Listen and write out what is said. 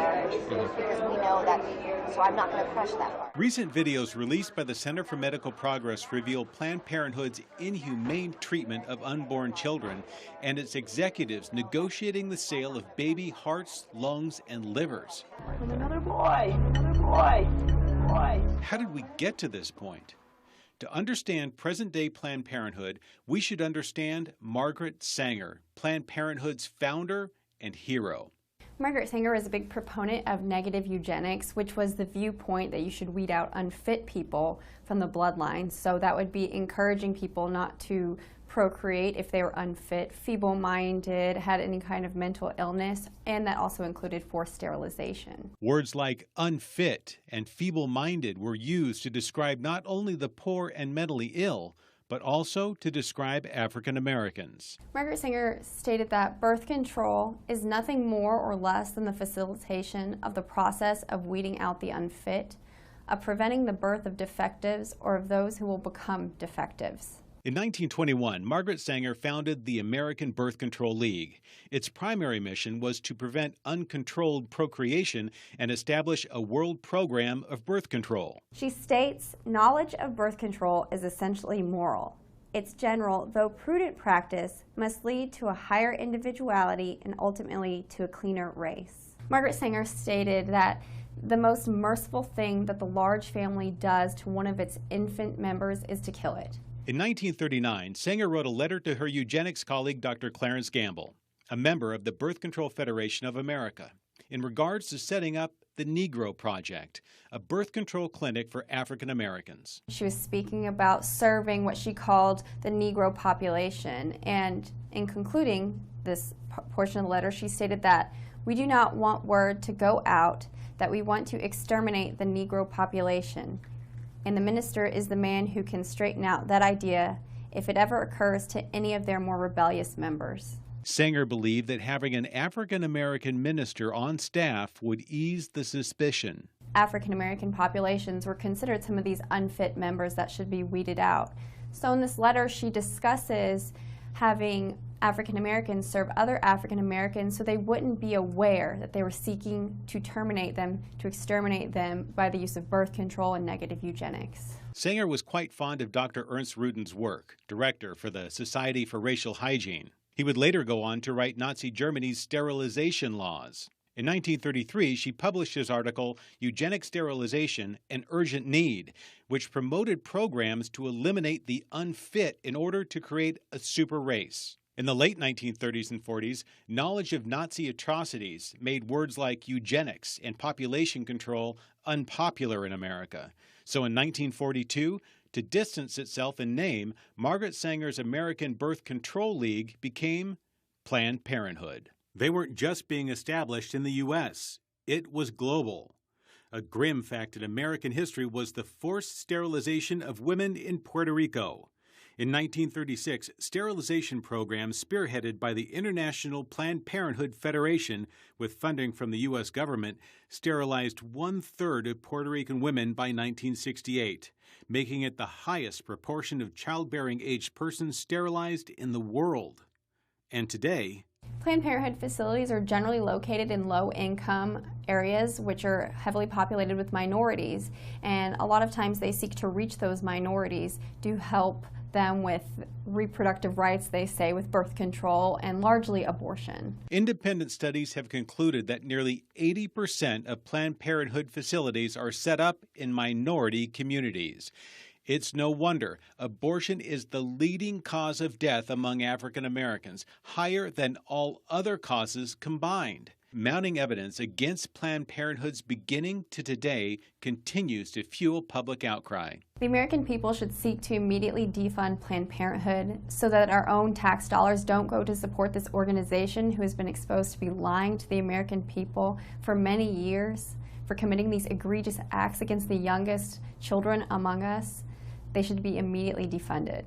marriage because we know that, so I'm not going to crush that part. Recent videos released by the Center for Medical Progress reveal Planned Parenthood's inhumane treatment of unborn children and its executives negotiating the sale of baby hearts, lungs, and livers. Another boy, another boy, boy. How did we get to this point? To understand present-day Planned Parenthood, we should understand Margareth Sanger, Planned Parenthood's founder and hero. Margareth Sanger is a big proponent of negative eugenics, which was the viewpoint that you should weed out unfit people from the bloodline. So that would be encouraging people not to procreate if they were unfit, feeble-minded, had any kind of mental illness, and that also included forced sterilization. Words like unfit and feeble-minded were used to describe not only the poor and mentally ill, but also to describe African Americans. Margareth Sanger stated that birth control is nothing more or less than the facilitation of the process of weeding out the unfit, of preventing the birth of defectives or of those who will become defectives. In 1921, Margareth Sanger founded the American Birth Control League. Its primary mission was to prevent uncontrolled procreation and establish a world program of birth control. She states, knowledge of birth control is essentially moral. Its general, though prudent practice must lead to a higher individuality and ultimately to a cleaner race. Margareth Sanger stated that the most merciful thing that the large family does to one of its infant members is to kill it. In 1939, Sanger wrote a letter to her eugenics colleague, Dr. Clarence Gamble, a member of the Birth Control Federation of America, in regards to setting up the Negro Project, a birth control clinic for African Americans. She was speaking about serving what she called the Negro population, and in concluding this portion of the letter, she stated that we do not want word to go out that we want to exterminate the Negro population. And the minister is the man who can straighten out that idea if it ever occurs to any of their more rebellious members. Sanger believed that having an African-American minister on staff would ease the suspicion. African-American populations were considered some of these unfit members that should be weeded out. So in this letter, she discusses having African-Americans serve other African-Americans so they wouldn't be aware that they were seeking to terminate them, to exterminate them by the use of birth control and negative eugenics. Sanger was quite fond of Dr. Ernst Ruden's work, director for the Society for Racial Hygiene. He would later go on to write Nazi Germany's sterilization laws. In 1933, she published his article, Eugenic Sterilization, an Urgent Need, which promoted programs to eliminate the unfit in order to create a super race. In the late 1930s and 40s, knowledge of Nazi atrocities made words like eugenics and population control unpopular in America. So in 1942, to distance itself in name, Margareth Sanger's American Birth Control League became Planned Parenthood. They weren't just being established in the U.S., it was global. A grim fact in American history was the forced sterilization of women in Puerto Rico. In 1936, sterilization programs spearheaded by the International Planned Parenthood Federation, with funding from the U.S. government, sterilized 1/3 of Puerto Rican women by 1968, making it the highest proportion of childbearing-aged persons sterilized in the world. And today, Planned Parenthood facilities are generally located in low-income areas which are heavily populated with minorities, and a lot of times they seek to reach those minorities to help them with reproductive rights, they say, with birth control and largely abortion. Independent studies have concluded that nearly 80% of Planned Parenthood facilities are set up in minority communities. It's no wonder abortion is the leading cause of death among African Americans, higher than all other causes combined. Mounting evidence against Planned Parenthood's beginning to today continues to fuel public outcry. The American people should seek to immediately defund Planned Parenthood so that our own tax dollars don't go to support this organization who has been exposed to be lying to the American people for many years, for committing these egregious acts against the youngest children among us. They should be immediately defunded.